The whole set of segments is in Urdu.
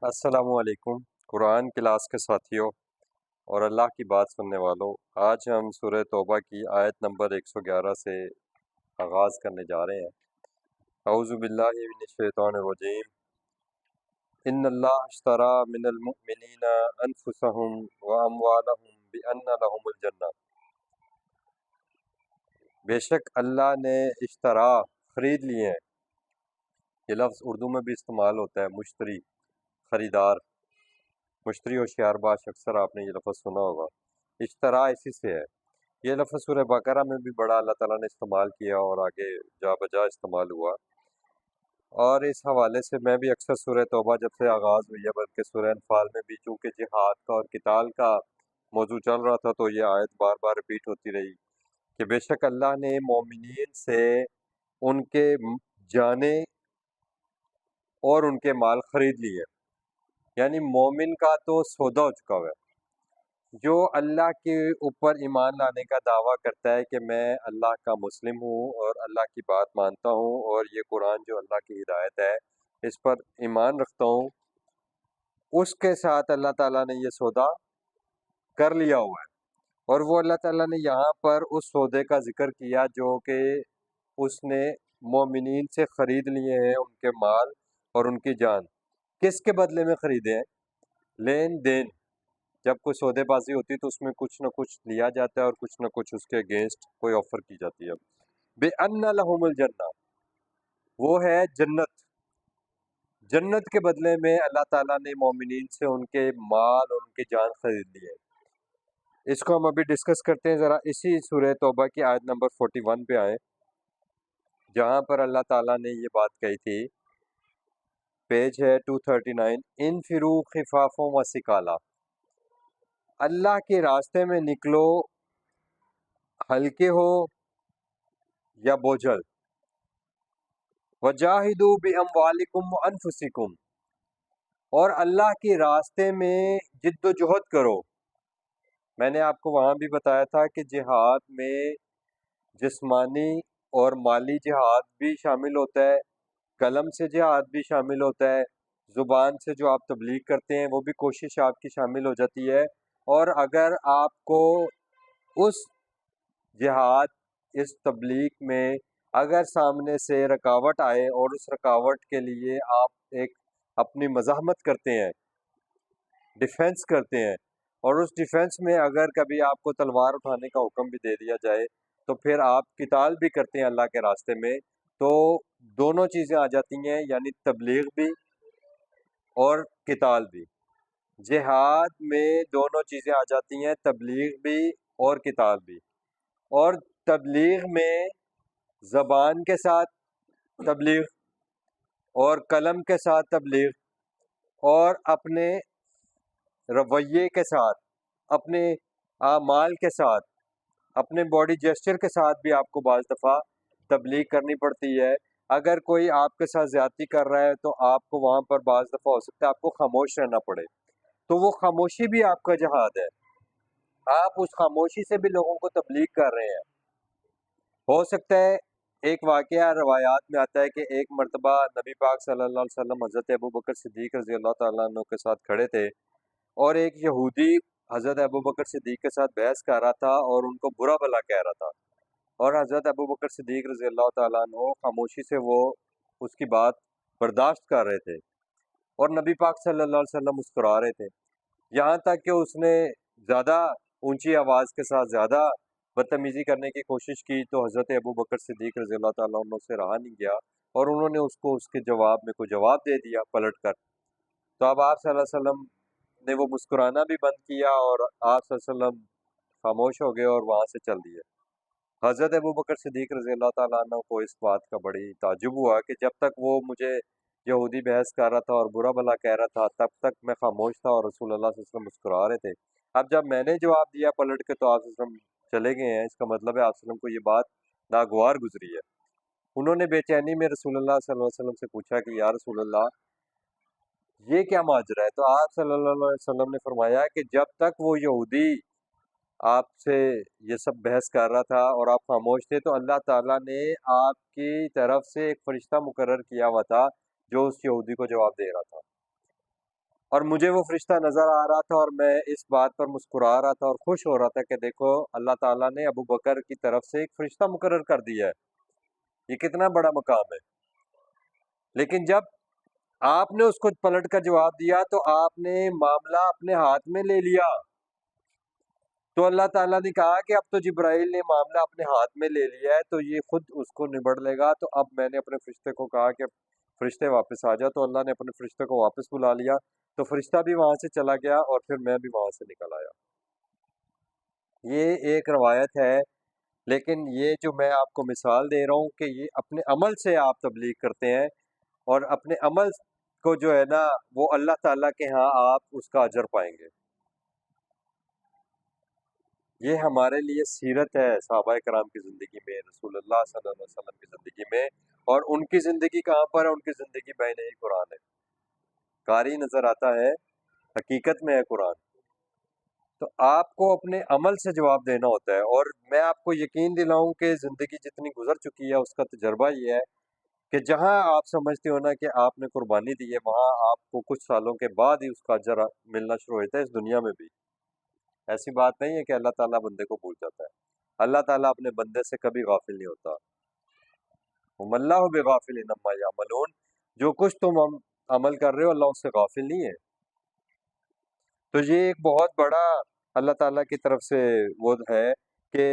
السلام علیکم قرآن کلاس کے ساتھیوں اور اللہ کی بات سننے والوں، آج ہم سورہ توبہ کی آیت نمبر 111 سے آغاز کرنے جا رہے ہیں۔ اعوذ باللہ من الشیطان الرجیم۔ ان اللہ اشتری من المؤمنین انفسهم واموالهم بان لهم الجنہ۔ بے شک اللہ نے اشترا خرید لیے ہیں۔ یہ لفظ اردو میں بھی استعمال ہوتا ہے، مشتری، خریدار، مشتری اور شیار باش، اکثر آپ نے یہ لفظ سنا ہوگا۔ اشترا اسی سے ہے۔ یہ لفظ سورہ بقرہ میں بھی بڑا اللہ تعالیٰ نے استعمال کیا اور آگے جا بجا استعمال ہوا، اور اس حوالے سے میں بھی اکثر سورہ توبہ جب سے آغاز ہوئی ہے، بلکہ سورہ انفال میں بھی چونکہ جہاد کا اور قتال کا موضوع چل رہا تھا تو یہ آیت بار بار ریپیٹ ہوتی رہی کہ بے شک اللہ نے مومنین سے ان کے جانیں اور ان کے مال خرید لیے، یعنی مومن کا تو سودا ہو چکا ہوا ہے۔ جو اللہ کے اوپر ایمان لانے کا دعویٰ کرتا ہے کہ میں اللہ کا مسلم ہوں اور اللہ کی بات مانتا ہوں اور یہ قرآن جو اللہ کی ہدایت ہے اس پر ایمان رکھتا ہوں، اس کے ساتھ اللہ تعالیٰ نے یہ سودا کر لیا ہوا ہے۔ اور وہ اللہ تعالیٰ نے یہاں پر اس سودے کا ذکر کیا جو کہ اس نے مومنین سے خرید لیے ہیں، ان کے مال اور ان کی جان۔ کس کے بدلے میں خریدے ہیں؟ لین دین۔ جب کوئی سودے بازی ہوتی ہے تو اس میں کچھ نہ کچھ لیا جاتا ہے اور کچھ نہ کچھ اس کے اگینسٹ کوئی آفر کی جاتی ہے۔ بے ان لہم الجنہ، وہ ہے جنت۔ جنت کے بدلے میں اللہ تعالیٰ نے مومنین سے ان کے مال اور ان کی جان خرید لی ہے۔ اس کو ہم ابھی ڈسکس کرتے ہیں۔ ذرا اسی سورہ توبہ کی آیت نمبر 41 پہ آئیں، جہاں پر اللہ تعالیٰ نے یہ بات کہی تھی۔ پیج ہے 239۔ انفروا خفافا و ثقالا، اللہ کے راستے میں نکلو ہلکے ہو یا بوجھل۔ وجاہدوا باموالکم وانفسکم، اور اللہ کے راستے میں جد و جہد کرو۔ میں نے آپ کو وہاں بھی بتایا تھا کہ جہاد میں جسمانی اور مالی جہاد بھی شامل ہوتا ہے، قلم سے جہاد بھی شامل ہوتا ہے، زبان سے جو آپ تبلیغ کرتے ہیں وہ بھی کوشش آپ کی شامل ہو جاتی ہے۔ اور اگر آپ کو اس جہاد، اس تبلیغ میں اگر سامنے سے رکاوٹ آئے اور اس رکاوٹ کے لیے آپ ایک اپنی مزاحمت کرتے ہیں، ڈیفینس کرتے ہیں، اور اس ڈیفینس میں اگر کبھی آپ کو تلوار اٹھانے کا حکم بھی دے دیا جائے تو پھر آپ قتال بھی کرتے ہیں اللہ کے راستے میں، تو دونوں چیزیں آ جاتی ہیں، یعنی تبلیغ بھی اور قتال بھی۔ جہاد میں دونوں چیزیں آ جاتی ہیں، تبلیغ بھی اور قتال بھی۔ اور تبلیغ میں زبان کے ساتھ تبلیغ اور قلم کے ساتھ تبلیغ اور اپنے رویے کے ساتھ، اپنے اعمال کے ساتھ، اپنے باڈی جیسچر کے ساتھ بھی آپ کو بعض دفعہ تبلیغ کرنی پڑتی ہے۔ اگر کوئی آپ کے ساتھ زیادتی کر رہا ہے تو آپ کو وہاں پر بعض دفعہ ہو سکتا ہے آپ کو خاموش رہنا پڑے، تو وہ خاموشی بھی آپ کا جہاد ہے۔ آپ اس خاموشی سے بھی لوگوں کو تبلیغ کر رہے ہیں۔ ہو سکتا ہے ایک واقعہ روایات میں آتا ہے کہ ایک مرتبہ نبی پاک صلی اللہ علیہ وسلم حضرت ابوبکر صدیق رضی اللہ تعالیٰ عنہ کے ساتھ کھڑے تھے، اور ایک یہودی حضرت ابوبکر صدیق کے ساتھ بحث کر رہا تھا اور ان کو برا بھلا کہہ رہا تھا، اور حضرت ابوبکر صدیق رضی اللہ تعالیٰ عنہ خاموشی سے وہ اس کی بات برداشت کر رہے تھے، اور نبی پاک صلی اللہ علیہ وسلم مسکرا رہے تھے، یہاں تک کہ اس نے زیادہ اونچی آواز کے ساتھ زیادہ بدتمیزی کرنے کی کوشش کی تو حضرت ابوبکر صدیق رضی اللہ تعالیٰ عنہ سے رہا نہیں گیا، اور انہوں نے اس کو اس کے جواب میں کوئی جواب دے دیا پلٹ کر۔ تو اب آپ صلی اللہ علیہ وسلم نے وہ مسکرانا بھی بند کیا اور آپ صلی اللہ علیہ وسلم خاموش ہو گئے اور وہاں سے چل دیے۔ حضرت ابوبکر صدیق رضی اللہ تعالیٰ عنہ کو اس بات کا بڑی تعجب ہوا کہ جب تک وہ مجھے یہودی بحث کر رہا تھا اور برا بھلا کہہ رہا تھا تب تک میں خاموش تھا اور رسول اللہ صلی اللہ علیہ وسلم مسکرا رہے تھے، اب جب میں نے جواب دیا پلٹ کے تو آپ صلی اللہ علیہ وسلم چلے گئے ہیں، اس کا مطلب ہے آپ صلی اللہ علیہ وسلم کو یہ بات ناگوار گزری ہے۔ انہوں نے بے چینی میں رسول اللہ صلی اللہ علیہ وسلم سے پوچھا کہ یا رسول اللہ یہ کیا ماجرا ہے؟ تو آپ صلی اللہ علیہ وسلم نے فرمایا کہ جب تک وہ یہودی آپ سے یہ سب بحث کر رہا تھا اور آپ خاموش تھے تو اللہ تعالیٰ نے آپ کی طرف سے ایک فرشتہ مقرر کیا ہوا تھا جو اس یہودی کو جواب دے رہا تھا۔ اور مجھے وہ فرشتہ نظر آ رہا تھا، اور میں اس بات پر مسکرا رہا تھا اور خوش ہو رہا تھا کہ دیکھو اللہ تعالیٰ نے ابو بکر کی طرف سے ایک فرشتہ مقرر کر دیا ہے، یہ کتنا بڑا مقام ہے۔ لیکن جب آپ نے اس کو پلٹ کر جواب دیا تو آپ نے معاملہ اپنے ہاتھ میں لے لیا۔ تو اللہ تعالیٰ نے کہا کہ اب تو جبرائیل نے معاملہ اپنے ہاتھ میں لے لیا ہے تو یہ خود اس کو نبڑ لے گا۔ تو اب میں نے اپنے فرشتے کو کہا کہ فرشتے واپس آ جا، تو اللہ نے اپنے فرشتے کو واپس بلا لیا، تو فرشتہ بھی وہاں سے چلا گیا اور پھر میں بھی وہاں سے نکل آیا۔ یہ ایک روایت ہے، لیکن یہ جو میں آپ کو مثال دے رہا ہوں کہ یہ اپنے عمل سے آپ تبلیغ کرتے ہیں، اور اپنے عمل کو جو ہے نا وہ اللہ تعالیٰ کے ہاں آپ اس کا اجر پائیں گے۔ یہ ہمارے لیے سیرت ہے صحابہ کرام کی زندگی میں، رسول اللہ صلی اللہ علیہ وسلم کی زندگی میں، اور ان کی زندگی کہاں پر ہے؟ ان کی زندگی بین ہی قرآن ہے، قاری نظر آتا ہے، حقیقت میں ہے قرآن۔ تو آپ کو اپنے عمل سے جواب دینا ہوتا ہے، اور میں آپ کو یقین دلاؤں کہ زندگی جتنی گزر چکی ہے اس کا تجربہ یہ ہے کہ جہاں آپ سمجھتے ہو نا کہ آپ نے قربانی دی ہے، وہاں آپ کو کچھ سالوں کے بعد ہی اس کا اجر ملنا شروع ہوتا ہے، اس دنیا میں بھی۔ ایسی بات نہیں ہے کہ اللہ تعالیٰ بندے کو بھول جاتا ہے، اللہ تعالیٰ اپنے بندے سے کبھی غافل نہیں ہوتا۔ وَمَا اللَّهُ بِغَافِلٍ عَمَّا يَعْمَلُونَ، جو کچھ تم عمل کر رہے ہو اللہ اس سے غافل نہیں ہے۔ تو یہ ایک بہت بڑا اللہ تعالیٰ کی طرف سے وہ ہے کہ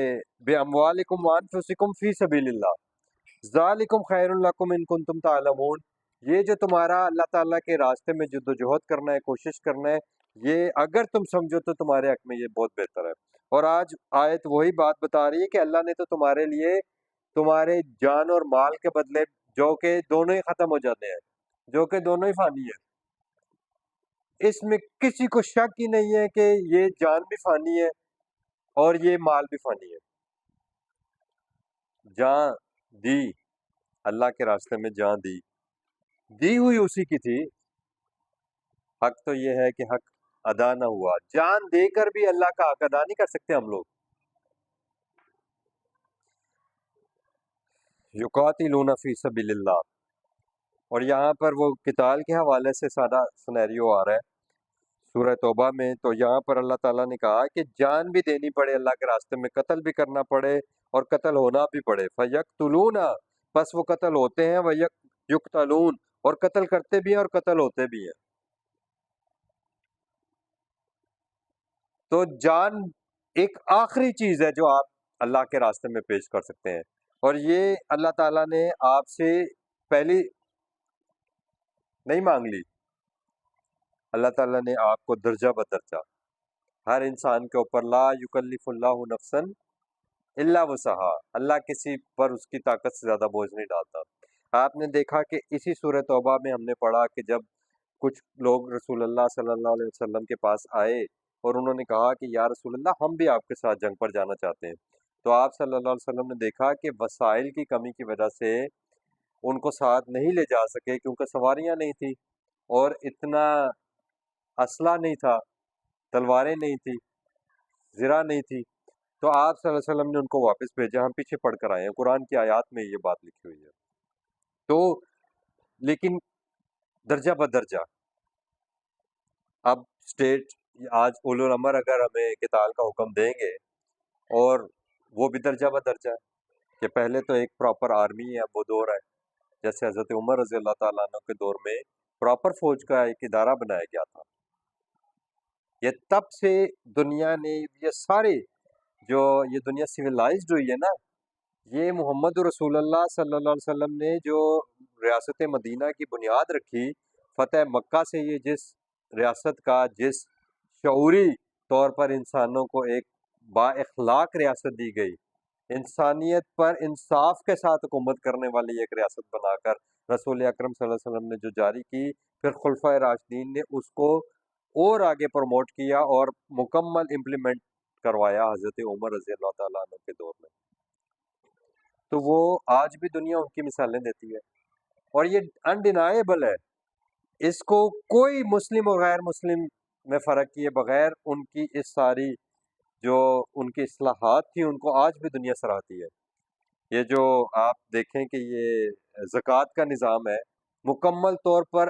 بِأَمْوَالِكُمْ وَأَنفُسِكُمْ فِي سَبِيلِ اللَّهِ ذَلِكُمْ خَيْرٌ لَكُمْ إِن كُنتُمْ تَعْلَمُونَ۔ یہ جو تمہارا اللہ تعالیٰ کے راستے میں جد و جہد کرنا ہے، کوشش کرنا ہے، یہ اگر تم سمجھو تو تمہارے حق میں یہ بہت بہتر ہے۔ اور آج آیت وہی بات بتا رہی ہے کہ اللہ نے تو تمہارے لیے تمہارے جان اور مال کے بدلے، جو کہ دونوں ہی ختم ہو جاتے ہیں، جو کہ دونوں ہی فانی ہیں، اس میں کسی کو شک ہی نہیں ہے کہ یہ جان بھی فانی ہے اور یہ مال بھی فانی ہے۔ جان دی، اللہ کے راستے میں جان دی ہوئی اسی کی تھی، حق تو یہ ہے کہ حق ادا نہ ہوا، جان دے کر بھی اللہ کا حق ادا نہیں کر سکتے ہم لوگ۔ یقاتلون فی سبیل اللہ، اور یہاں پر وہ قتال کے حوالے سے سارا سنیریو آ رہا ہے سورہ توبہ میں، تو یہاں پر اللہ تعالیٰ نے کہا کہ جان بھی دینی پڑے اللہ کے راستے میں، قتل بھی کرنا پڑے اور قتل ہونا بھی پڑے۔ فَيَقْتُلُونَ، پس وہ قتل ہوتے ہیں، وَيُقْتَلُونَ، اور قتل کرتے بھی ہیں اور قتل ہوتے بھی ہیں۔ تو جان ایک آخری چیز ہے جو آپ اللہ کے راستے میں پیش کر سکتے ہیں، اور یہ اللہ تعالیٰ نے آپ سے پہلی نہیں مانگ لی، اللہ تعالیٰ نے آپ کو درجہ بدرجہ، ہر انسان کے اوپر لا یکلف اللہ نفسا الا وسعها، اللہ کسی پر اس کی طاقت سے زیادہ بوجھ نہیں ڈالتا۔ آپ نے دیکھا کہ اسی سورہ توبہ میں ہم نے پڑھا کہ جب کچھ لوگ رسول اللہ صلی اللہ علیہ وسلم کے پاس آئے اور انہوں نے کہا کہ یا رسول اللہ ہم بھی آپ کے ساتھ جنگ پر جانا چاہتے ہیں، تو آپ صلی اللہ علیہ وسلم نے دیکھا کہ وسائل کی کمی کی وجہ سے ان کو ساتھ نہیں لے جا سکے، کیونکہ سواریاں نہیں تھی اور اتنا اسلحہ نہیں تھا، تلواریں نہیں تھی، زرہ نہیں تھی، تو آپ صلی اللہ علیہ وسلم نے ان کو واپس بھیجا۔ ہم پیچھے پڑھ کر آئے ہیں، قرآن کی آیات میں یہ بات لکھی ہوئی ہے۔ تو لیکن درجہ بدرجہ، اب اسٹیٹ آج اولو الامر اگر ہمیں قتال کا حکم دیں گے، اور وہ بھی درجہ بدرجہ ہے کہ پہلے تو ایک پراپر آرمی ہے، اب وہ دور ہے جیسے حضرت عمر رضی اللہ تعالیٰ عنہ کے دور میں پراپر فوج کا ایک ادارہ بنایا گیا تھا۔ یہ تب سے دنیا نے یہ سارے جو یہ دنیا سویلائزڈ ہوئی ہے نا، یہ محمد رسول اللہ صلی اللہ علیہ وسلم نے جو ریاست مدینہ کی بنیاد رکھی، فتح مکہ سے یہ جس ریاست کا جس شعوری طور پر انسانوں کو ایک با اخلاق ریاست دی گئی، انسانیت پر انصاف کے ساتھ حکومت کرنے والی ایک ریاست بنا کر رسول اکرم صلی اللہ علیہ وسلم نے جو جاری کی، پھر خلفائے راشدین نے اس کو اور آگے پروموٹ کیا اور مکمل امپلیمنٹ کروایا حضرت عمر رضی اللہ تعالیٰ عنہ کے دور میں۔ تو وہ آج بھی دنیا ان کی مثالیں دیتی ہے، اور یہ انڈینائیبل ہے، اس کو کوئی مسلم اور غیر مسلم میں فرق کیے بغیر ان کی اس ساری جو ان کی اصلاحات تھیں ان کو آج بھی دنیا سراہتی ہے۔ یہ جو آپ دیکھیں کہ یہ زکوٰۃ کا نظام ہے، مکمل طور پر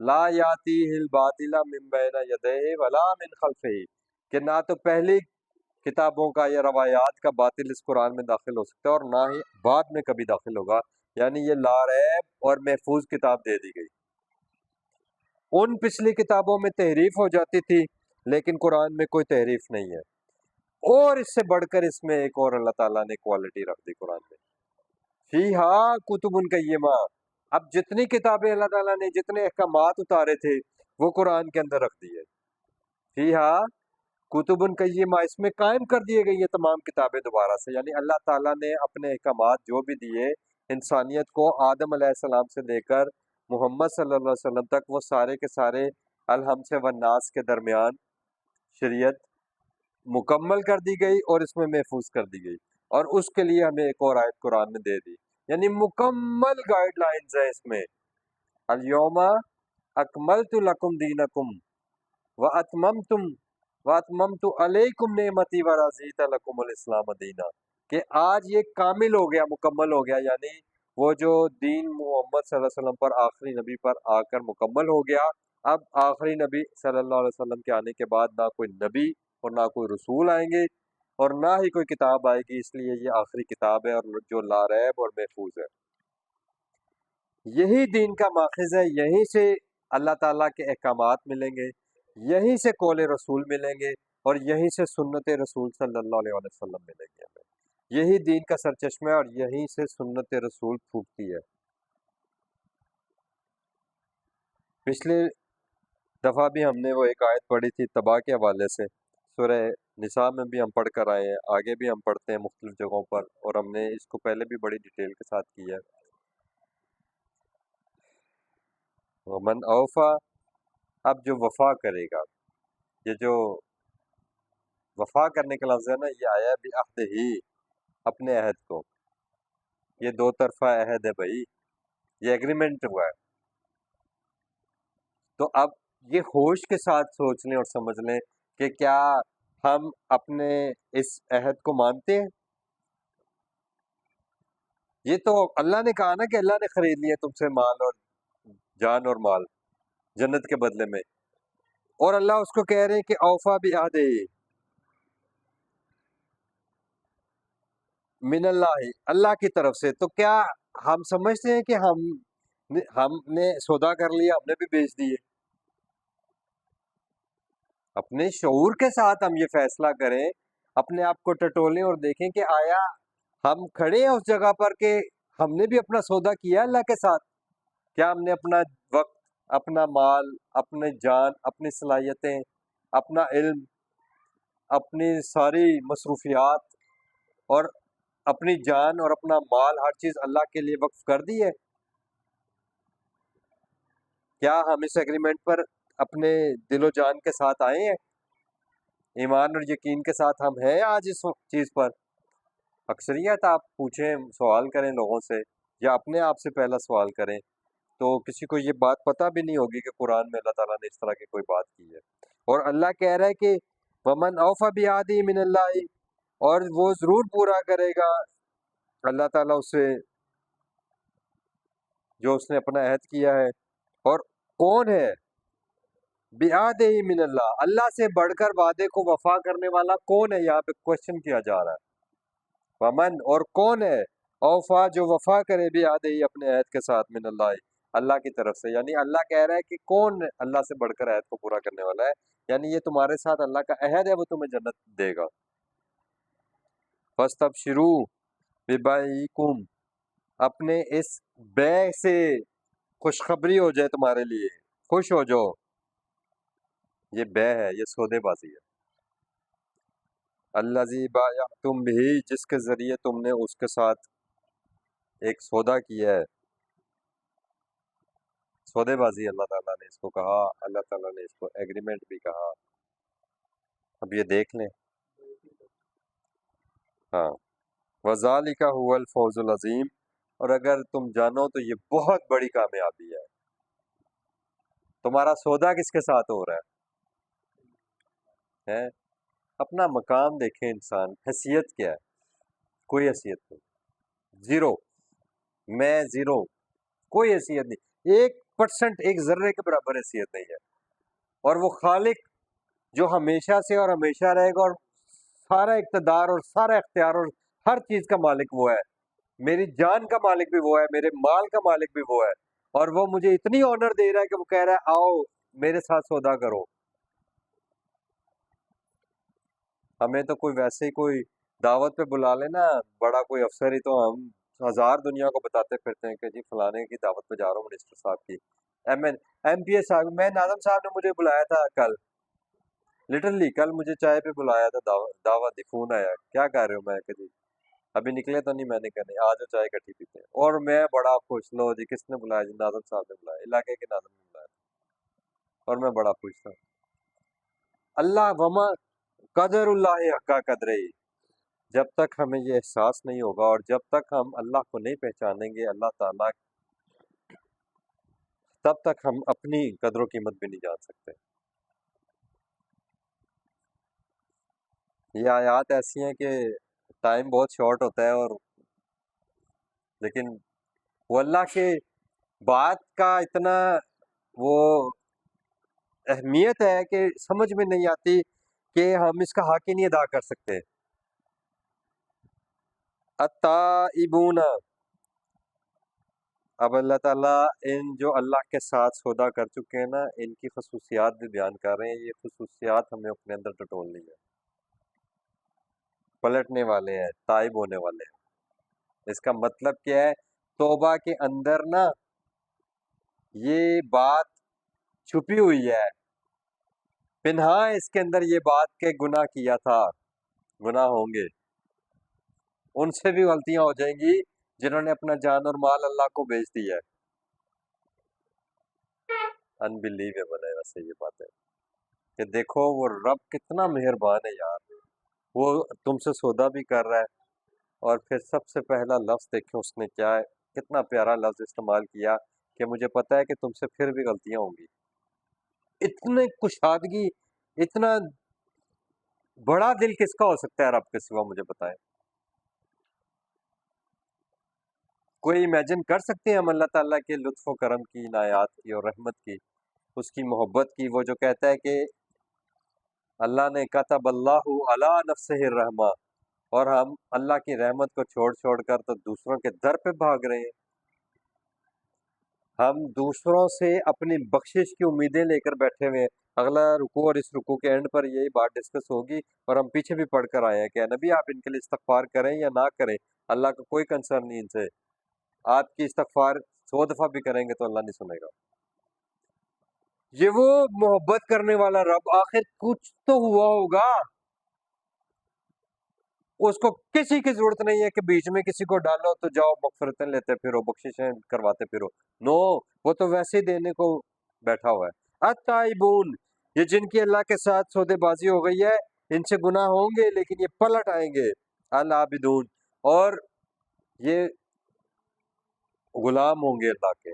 لا یاتیہ الباطل من بین یدیہ ولا من خلفہ، کہ نہ تو پہلی کتابوں کا یا روایات کا باطل اس قرآن میں داخل ہو سکتا ہے اور نہ ہی بعد میں کبھی داخل ہوگا، یعنی یہ لا ریب اور محفوظ کتاب دے دی گئی۔ ان پچھلی کتابوں میں تحریف ہو جاتی تھی لیکن قرآن میں کوئی تحریف نہیں ہے، اور اس سے بڑھ کر اس میں ایک اور اللہ تعالیٰ نے کوالٹی رکھ دی قرآن میں، فیہا کتب قیمہ۔ اب جتنی کتابیں اللہ تعالیٰ نے جتنے احکامات اتارے تھے وہ قرآن کے اندر رکھ دیے، فیہا کتب قیمہ، اس میں قائم کر دیے گئی یہ تمام کتابیں دوبارہ سے، یعنی اللہ تعالیٰ نے اپنے احکامات جو بھی دیے انسانیت کو آدم علیہ السلام سے لے کر محمد صلی اللہ علیہ وسلم تک، وہ سارے کے سارے الحمد سے والناس کے درمیان شریعت مکمل کر دی گئی اور اس میں محفوظ کر دی گئی، اور اس کے لیے ہمیں ایک اور آیت قرآن نے دے دی، یعنی مکمل گائیڈ لائنز ہیں اس میں۔ الیوم اکملت لکم دینکم واتممت علیکم نعمتی ورضیت لکم الاسلام دینا، کہ آج یہ کامل ہو گیا، مکمل ہو گیا، یعنی وہ جو دین محمد صلی اللہ علیہ وسلم پر آخری نبی پر آ کر مکمل ہو گیا، اب آخری نبی صلی اللہ علیہ وسلم کے آنے کے بعد نہ کوئی نبی اور نہ کوئی رسول آئیں گے اور نہ ہی کوئی کتاب آئے گی، اس لیے یہ آخری کتاب ہے اور جو لا ریب اور محفوظ ہے۔ یہی دین کا ماخذ ہے، یہیں سے اللہ تعالیٰ کے احکامات ملیں گے، یہیں سے قول رسول ملیں گے، اور یہیں سے سنت رسول صلی اللہ علیہ وسلم ملیں گے ہمیں۔ یہی دین کا سرچشمہ ہے اور یہیں سے سنت رسول پھوٹتی ہے۔ پچھلے دفعہ بھی ہم نے وہ ایک آیت پڑھی تھی تباہ کے حوالے سے، سورہ نساء میں بھی ہم پڑھ کر آئے ہیں، آگے بھی ہم پڑھتے ہیں مختلف جگہوں پر، اور ہم نے اس کو پہلے بھی بڑی ڈیٹیل کے ساتھ کی ہے۔ ومن اوفا، اب جو وفا کرے گا، یہ جو وفا کرنے کا لفظ ہے نا، یہ آیا ہے بعہدہ ہی، اپنے عہد کو، یہ دو طرفہ عہد ہے بھائی، یہ ایگریمنٹ ہوا ہے، تو اب یہ ہوش کے ساتھ سوچ لیں اور سمجھ لیں کہ کیا ہم اپنے اس عہد کو مانتے ہیں؟ یہ تو اللہ نے کہا نا کہ اللہ نے خرید لیے تم سے مال اور جان اور مال جنت کے بدلے میں، اور اللہ اس کو کہہ رہے ہیں کہ اوفا بعہدہ من اللہ، اللہ کی طرف سے، تو کیا ہم سمجھتے ہیں کہ ہم نے سودا کر لیا، ہم نے بھی بیچ دیے؟ اپنے شعور کے ساتھ ہم یہ فیصلہ کریں، اپنے آپ کو ٹٹولیں اور دیکھیں کہ آیا ہم کھڑے ہیں اس جگہ پر کہ ہم نے بھی اپنا سودا کیا اللہ کے ساتھ؟ کیا ہم نے اپنا وقت، اپنا مال، اپنی جان، اپنی صلاحیتیں، اپنا علم، اپنی ساری مصروفیات اور اپنی جان اور اپنا مال، ہر چیز اللہ کے لیے وقف کر دی ہے؟ کیا ہم اس ایگریمنٹ پر اپنے دل و جان کے ساتھ آئے ہیں؟ ایمان اور یقین کے ساتھ ہم ہیں آج اس چیز پر؟ اکثریت آپ پوچھیں، سوال کریں لوگوں سے یا اپنے آپ سے پہلا سوال کریں تو کسی کو یہ بات پتہ بھی نہیں ہوگی کہ قرآن میں اللہ تعالیٰ نے اس طرح کی کوئی بات کی ہے، اور اللہ کہہ رہا ہے کہ ومن اوفی بعہدہ من اللہ، اور وہ ضرور پورا کرے گا اللہ تعالیٰ اس سے جو اس نے اپنا عہد کیا ہے۔ اور کون ہے بعہدہ من اللہ، اللہ سے بڑھ کر وعدے کو وفا کرنے والا کون ہے؟ یہاں پہ کوشچن کیا جا رہا ہے، ومن، اور کون ہے، اوفا، جو وفا کرے بعہدہ اپنے عہد کے ساتھ، من اللہ، اللہ کی طرف سے، یعنی اللہ کہہ رہا ہے کہ کون اللہ سے بڑھ کر عہد کو پورا کرنے والا ہے، یعنی یہ تمہارے ساتھ اللہ کا عہد ہے، وہ تمہیں جنت دے گا۔ فاستبشروا ببیعکم، اپنے اس بیع سے خوشخبری ہو جائے تمہارے لیے، خوش ہو جاؤ، یہ بیع ہے، یہ سودے بازی ہے۔ الذی بایعتم بہ، جس کے ذریعے تم نے اس کے ساتھ ایک سودا کیا ہے، سودے بازی اللہ تعالیٰ نے اس کو کہا، اللہ تعالیٰ نے اس کو ایگریمنٹ بھی کہا۔ اب یہ دیکھ لیں، ہاں، وذالک هو الفوز العظیم، اور اگر تم جانو تو یہ بہت بڑی کامیابی ہے۔ تمہارا سودا کس کے ساتھ ہو رہا ہے؟ اپنا مقام دیکھیں انسان، حیثیت کیا ہے؟ کوئی حیثیت نہیں، زیرو، میں زیرو، کوئی حیثیت نہیں۔ ایک 1% ایک ذرے کے برابر حیثیت نہیں ہے. اور وہ خالق جو ہمیشہ سے اور ہمیشہ رہے گا، اور سارا اقتدار اور سارا اختیار اور ہر چیز کا مالک وہ ہے. میری جان کا مالک بھی وہ ہے، میرے مال کا مالک بھی وہ ہے، اور وہ مجھے اتنی آنر دے رہا ہے کہ وہ کہہ رہا ہے آؤ میرے ساتھ سودا کرو. ہمیں تو کوئی ویسے ہی کوئی دعوت پہ بلا لینا بڑا کوئی افسر ہی، تو ہم ہزار دنیا کو بتاتے پھرتے ہیں کہ جی فلانے کی دعوت پہ جا رہا ہوں، منسٹر صاحب کی، ایم پی ایس صاحب. میں ناظم صاحب نے مجھے بلایا تھا کل، لٹرلی کل مجھے چائے پہ بلایا تھا، دعوت دی، فون آیا کیا کر رہے ہو، میں کہ جی ابھی نکلے تو نہیں، میں نے کہا نہیں آ جاؤ چائے کٹھی پیتے ہیں. اور میں بڑا خوش، لو جی کس نے بلایا؟ جی ناظم صاحب نے بلایا، علاقے کے ناظم نے بلایا، اور میں بڑا خوش تھا. اللہ وما قدر اللہ حقا قدر ہی، جب تک ہمیں یہ احساس نہیں ہوگا اور جب تک ہم اللہ کو نہیں پہچانیں گے اللہ تعالیٰ، تب تک ہم اپنی قدر و قیمت بھی نہیں جان سکتے. یہ آیات ایسی ہیں کہ ٹائم بہت شارٹ ہوتا ہے، اور لیکن وہ اللہ کے بات کا اتنا وہ اہمیت ہے کہ سمجھ میں نہیں آتی کہ ہم اس کا حق ہی نہیں ادا کر سکتے. التائبون، اب اللہ تعالیٰ ان جو اللہ کے ساتھ سودا کر چکے ہیں نا، ان کی خصوصیات بھی بیان کر رہے ہیں. یہ خصوصیات ہمیں اپنے اندر ٹٹولنی ہے. پلٹنے والے ہیں، تائب ہونے والے ہیں. اس کا مطلب کیا ہے؟ توبہ کے اندر نا یہ بات چھپی ہوئی ہے، پنہا اس کے اندر یہ بات کہ گناہ کیا تھا، گناہ ہوں گے، ان سے بھی غلطیاں ہو جائیں گی جنہوں نے اپنا جان اور مال اللہ کو بیچ دیا ہے. انبلیویبل ہے ویسے یہ بات ہے کہ دیکھو وہ رب کتنا مہربان ہے یار، وہ تم سے سودا بھی کر رہا ہے، اور پھر سب سے پہلا لفظ دیکھیں اس نے کیا ہے، کتنا پیارا لفظ استعمال کیا کہ مجھے پتا ہے کہ تم سے پھر بھی غلطیاں ہوں گی. اتنے کشادگی، اتنا بڑا دل کس کا ہو سکتا ہے رب کے سوا؟ مجھے بتائیں، کوئی امیجن کر سکتے ہیں ہم اللہ تعالیٰ کے لطف و کرم کی، عنایات کی اور رحمت کی، اس کی محبت کی؟ وہ جو کہتا ہے کہ اللہ نے کتب اللہ علی نفسہ الرحمہ، اور ہم اللہ کی رحمت کو چھوڑ چھوڑ کر تو دوسروں کے در پہ بھاگ رہے ہیں. ہم دوسروں سے اپنی بخشش کی امیدیں لے کر بیٹھے ہوئے ہیں. اگلا رکوع اور اس رکوع کے اینڈ پر یہی بات ڈسکس ہوگی، اور ہم پیچھے بھی پڑھ کر آئے ہیں کہ نبی آپ ان کے لیے استغفار کریں یا نہ کریں، اللہ کا کوئی کنسرن نہیں ان سے. آپ کی استغفار 100 دفعہ بھی کریں گے تو اللہ نہیں سنے گا. یہ وہ محبت کرنے والا رب، آخر کچھ تو ہوا ہوگا. اس کو کسی کی ضرورت نہیں ہے کہ بیچ میں کسی کو ڈالو تو جاؤ مغفرتیں لیتے پھرو، بخششیں کرواتے پھرو. نو، وہ تو ویسے ہی دینے کو بیٹھا ہوا ہے. التائبون، یہ جن کی اللہ کے ساتھ سودے بازی ہو گئی ہے، ان سے گناہ ہوں گے لیکن یہ پلٹ آئیں گے. العابدون، اور یہ غلام ہوں گے اللہ کے.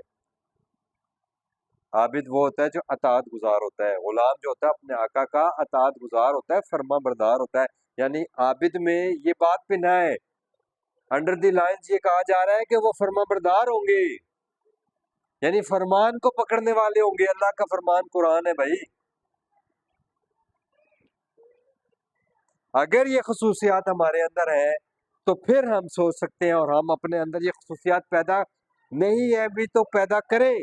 عابد وہ ہوتا ہے جو اطاعت گزار ہوتا ہے، غلام جو ہوتا ہے اپنے آقا کا اطاعت گزار ہوتا ہے، فرما بردار ہوتا ہے. یعنی عابد میں یہ بات پہ نہ ہے، انڈر دی لائنز یہ کہا جا رہا ہے کہ وہ فرما بردار ہوں گے، یعنی فرمان کو پکڑنے والے ہوں گے. اللہ کا فرمان قرآن ہے بھائی. اگر یہ خصوصیات ہمارے اندر ہیں تو پھر ہم سوچ سکتے ہیں، اور ہم اپنے اندر یہ خصوصیات پیدا نہیں ہے بھی تو پیدا کریں.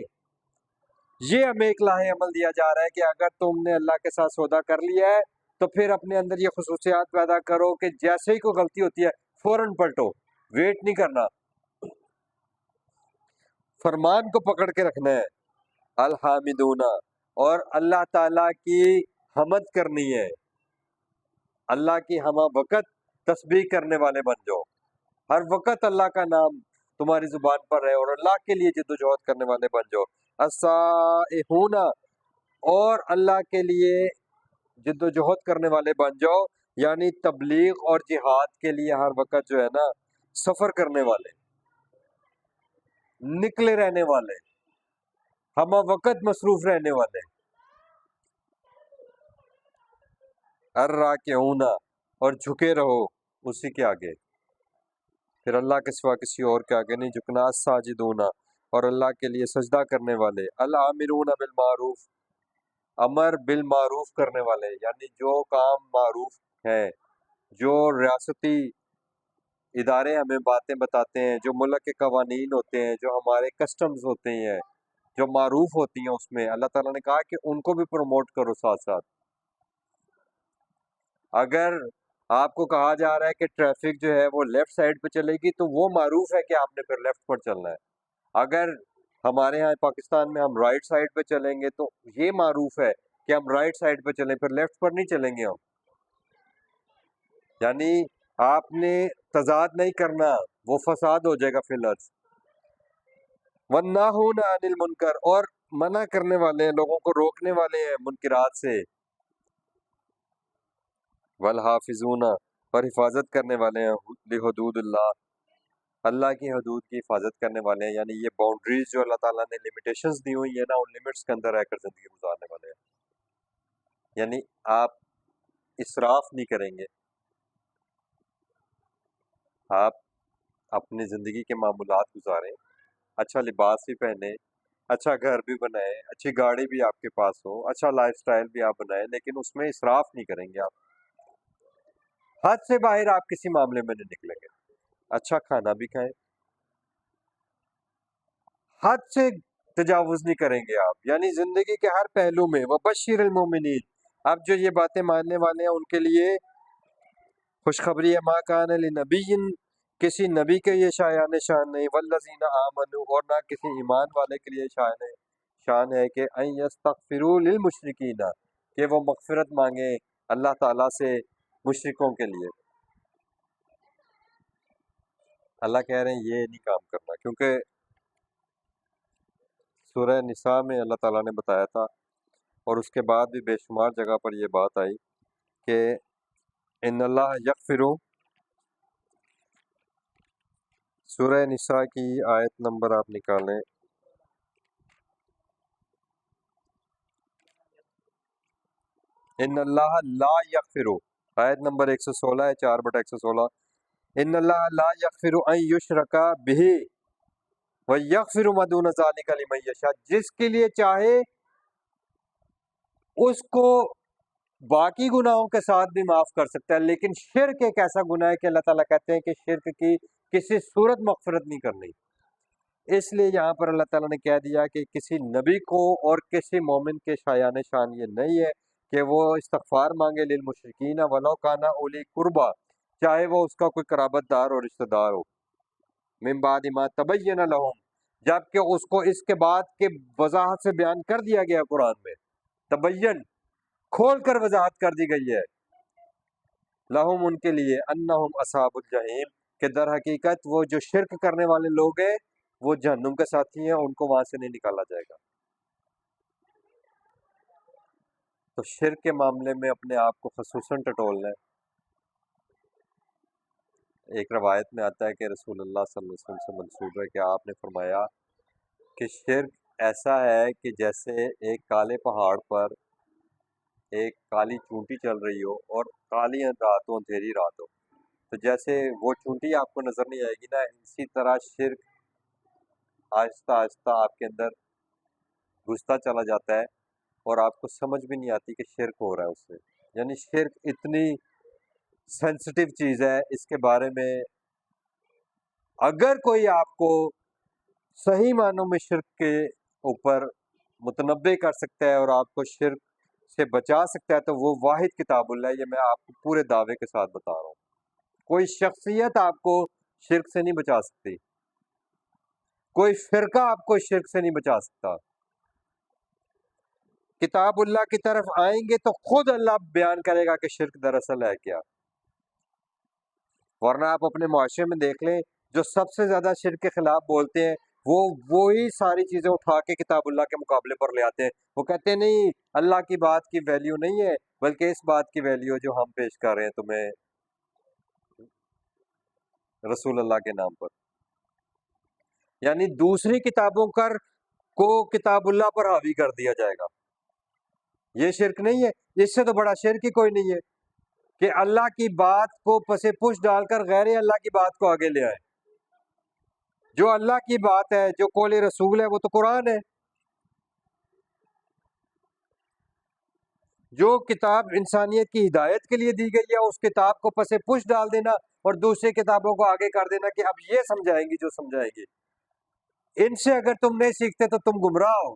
یہ ہمیں ایک لاہ عمل دیا جا رہا ہے کہ اگر تم نے اللہ کے ساتھ سودا کر لیا ہے تو پھر اپنے اندر یہ خصوصیات پیدا کرو کہ جیسے ہی کوئی غلطی ہوتی ہے فوراً پلٹو، ویٹ نہیں کرنا، فرمان کو پکڑ کے رکھنا ہے. الحامدون، اور اللہ تعالیٰ کی حمد کرنی ہے، اللہ کی ہمہ وقت تسبیح کرنے والے بن جاؤ. ہر وقت اللہ کا نام تمہاری زبان پر رہے اور اللہ کے لیے جد و جہد کرنے والے بن جاؤ. السائحون، اور اللہ کے لیے جد و جہد کرنے والے بن جاؤ، یعنی تبلیغ اور جہاد کے لیے ہر وقت جو ہے نا سفر کرنے والے، نکلے رہنے والے، ہم وقت مصروف رہنے والے. الراکعون، اور جھکے رہو اسی کے آگے، پھر اللہ کے سوا کسی اور کے آگے نہیں جھکنا. الساجدون، اور اللہ کے لیے سجدہ کرنے والے، العامرون بالمعروف، امر بالمعروف کرنے والے، یعنی جو کام معروف ہیں، جو ریاستی ادارے ہمیں باتیں بتاتے ہیں، جو ملک کے قوانین ہوتے ہیں، جو ہمارے کسٹمز ہوتے ہیں، جو معروف ہوتی ہیں، اس میں اللہ تعالیٰ نے کہا کہ ان کو بھی پروموٹ کرو ساتھ ساتھ۔ اگر آپ کو کہا جا رہا ہے کہ ٹریفک جو ہے وہ لیفٹ سائڈ پہ چلے گی تو وہ معروف ہے کہ آپ نے پھر لیفٹ پر چلنا ہے۔ اگر ہمارے یہاں پاکستان میں ہم رائٹ سائڈ پہ چلیں گے تو یہ معروف ہے کہ ہم رائٹ سائڈ پہ چلیں، پھر لیفٹ پر نہیں چلیں گے ہم۔ یعنی آپ نے تضاد نہیں کرنا، وہ فساد ہو جائے گا فی الارض۔ وَالنَّاهُونَ عَنِ الْمُنْكَرِ، اور منع کرنے والے ہیں، لوگوں کو روکنے والے ہیں منکرات سے۔ وَالْحَافِظُونَ، اور حفاظت کرنے والے ہیں لِحُدُودِ اللہ، اللہ کی حدود کی حفاظت کرنے والے ہیں، یعنی یہ باؤنڈریز جو اللہ تعالیٰ نے لمیٹیشنز دی ہوئی ہیں نا، ان لمٹس کے اندر رہ کر زندگی گزارنے والے ہیں۔ یعنی آپ اسراف نہیں کریں گے، آپ اپنی زندگی کے معمولات گزاریں، اچھا لباس بھی پہنیں، اچھا گھر بھی بنائیں، اچھی گاڑی بھی آپ کے پاس ہو، اچھا لائف سٹائل بھی آپ بنائیں، لیکن اس میں اسراف نہیں کریں گے آپ، حد سے باہر آپ کسی معاملے میں نہیں نکلیں گے، اچھا کھانا بھی کھائیں، حد سے تجاوز نہیں کریں گے آپ، یعنی زندگی کے ہر پہلو میں۔ وَبَشِّرِ الْمُؤْمِنِينَ، اب جو یہ باتیں ماننے والے ہیں ان کے لیے خوشخبری ہے، مَا كَانَ لِنَبِيٍّ، کسی نبی کے یہ شایان شان نہیں، وَالَّذِينَ آمَنُوا، اور نہ کسی ایمان والے کے لیے شان ہے کہ أَن يَسْتَغْفِرُوا لِلْمُشْرِكِينَ، کہ وہ مغفرت مانگیں اللہ تعالیٰ سے مشرکوں کے لیے۔ اللہ کہہ رہے ہیں یہ نہیں کام کرنا، کیونکہ سورہ نساء میں اللہ تعالیٰ نے بتایا تھا، اور اس کے بعد بھی بے شمار جگہ پر یہ بات آئی کہ ان اللہ یغفر، سورہ نساء کی آیت نمبر آپ نکالیں، ان اللہ لا یغفر، آیت نمبر 116 ہے، 4/116، ان اللہ لا یغفر ان یشرک بہ ویغفر ما دون ذلک لمن یشاء، جس کے لیے چاہے اس کو باقی گناہوں کے ساتھ بھی معاف کر سکتا ہے، لیکن شرک ایک ایسا گناہ ہے کہ اللہ تعالیٰ کہتے ہیں کہ شرک کی کسی صورت مغفرت نہیں کرنی۔ اس لیے یہاں پر اللہ تعالیٰ نے کہہ دیا کہ کسی نبی کو اور کسی مومن کے شایان شان یہ نہیں ہے کہ وہ استغفار مانگے للمشرکین ولو کانا اولی قربا، چاہے وہ اس کا کوئی قرابت دار اور رشتہ دار ہو، من بعد ما تبین لہم، جبکہ اس کو اس کے بعد کے وضاحت سے بیان کر دیا گیا قرآن میں، تبین کھول کر وضاحت کر دی گئی ہے، لہم ان کے لیے، انہم اصحاب الجحیم، کہ در حقیقت وہ جو شرک کرنے والے لوگ ہیں وہ جہنم کے ساتھی ہیں، ان کو وہاں سے نہیں نکالا جائے گا۔ تو شرک کے معاملے میں اپنے آپ کو خصوصاً ٹٹولنا ہے۔ ایک روایت میں آتا ہے کہ رسول اللہ صلی اللہ علیہ وسلم سے منسوب ہے کہ آپ نے فرمایا کہ شرک ایسا ہے کہ جیسے ایک کالے پہاڑ پر ایک کالی چونٹی چل رہی ہو اور کالی رات ہو، اندھیری رات ہو، تو جیسے وہ چونٹی آپ کو نظر نہیں آئے گی نا، اسی طرح شرک آہستہ آہستہ آپ کے اندر گھستا چلا جاتا ہے اور آپ کو سمجھ بھی نہیں آتی کہ شرک ہو رہا ہے اس سے۔ یعنی شرک اتنی سینسٹیو چیز ہے، اس کے بارے میں اگر کوئی آپ کو صحیح معنوں میں شرک کے اوپر متنبع کر سکتا ہے اور آپ کو شرک سے بچا سکتا ہے تو وہ واحد کتاب اللہ ہے، یہ میں آپ کو پورے دعوے کے ساتھ بتا رہا ہوں۔ کوئی شخصیت آپ کو شرک سے نہیں بچا سکتی، کوئی فرقہ آپ کو شرک سے نہیں بچا سکتا۔ کتاب اللہ کی طرف آئیں گے تو خود اللہ بیان کرے گا کہ شرک دراصل ہے کیا، ورنہ آپ اپنے معاشرے میں دیکھ لیں جو سب سے زیادہ شرک کے خلاف بولتے ہیں وہ وہی ساری چیزیں اٹھا کے کتاب اللہ کے مقابلے پر لے آتے ہیں۔ وہ کہتے ہیں نہیں، اللہ کی بات کی ویلیو نہیں ہے، بلکہ اس بات کی ویلیو جو ہم پیش کر رہے ہیں تمہیں رسول اللہ کے نام پر، یعنی دوسری کتابوں کو کتاب اللہ پر حاوی کر دیا جائے گا۔ یہ شرک نہیں ہے؟ اس سے تو بڑا شرک ہی کوئی نہیں ہے کہ اللہ کی بات کو پس پش ڈال کر غیر اللہ کی بات کو آگے لے آئے۔ جو اللہ کی بات ہے، جو قول رسول ہے، وہ تو قرآن ہے۔ جو کتاب انسانیت کی ہدایت کے لیے دی گئی ہے، اس کتاب کو پس پش ڈال دینا اور دوسری کتابوں کو آگے کر دینا کہ اب یہ سمجھائیں گی جو سمجھائیں گی۔ ان سے اگر تم نہیں سیکھتے تو تم گمراہ ہو،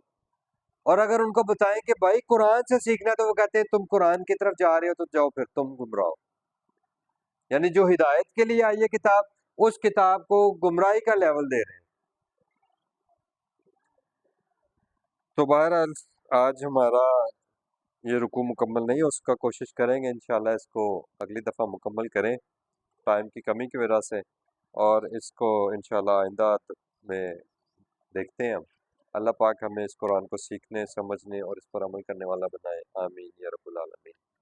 اور اگر ان کو بتائیں کہ بھائی قرآن سے سیکھنا ہے تو وہ کہتے ہیں تم قرآن کی طرف جا رہے ہو تو جاؤ پھر تم گمراہ ہو۔ یعنی جو ہدایت کے لیے آئی ہے کتاب، اس کتاب کو گمراہی کا لیول دے رہے ہیں۔ تو بہرحال آج ہمارا یہ رکوع مکمل نہیں، اس کا کوشش کریں گے انشاءاللہ اس کو اگلی دفعہ مکمل کریں، ٹائم کی کمی کی وجہ سے، اور اس کو انشاءاللہ آئندہ میں دیکھتے ہیں ہم۔ اللہ پاک ہمیں اس قرآن کو سیکھنے، سمجھنے اور اس پر عمل کرنے والا بنائے، آمین یا رب العالمین۔